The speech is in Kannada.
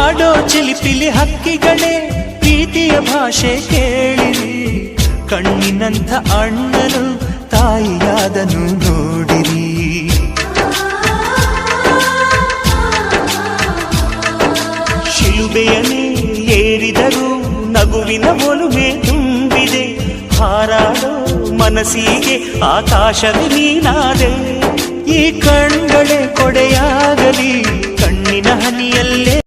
ಹಾಡೋ ಚಿಲಿಪಿಲಿ ಹಕ್ಕಿಗಳೇ ಪ್ರೀತಿಯ ಭಾಷೆ ಕೇಳಿರಿ, ಕಣ್ಣಿನಂಥ ಅಣ್ಣನು ತಾಯಿಯಾದನು ನೋಡಿರಿ. ಶಿಲುಬೆಯನ್ನೇ ಏರಿದರೂ ನಗುವಿನ ಒಲುಮೆ ತುಂಬಿದೆ, ಹಾರಾಡೋ ಮನಸ್ಸಿಗೆ ಆಕಾಶವೇ ನೀನಾದೆ. ಈ ಕಣ್ಗಳೇ ಕೊಡೆಯಾಗಲಿ ಕಣ್ಣಿನ ಹನಿಯಲ್ಲೇ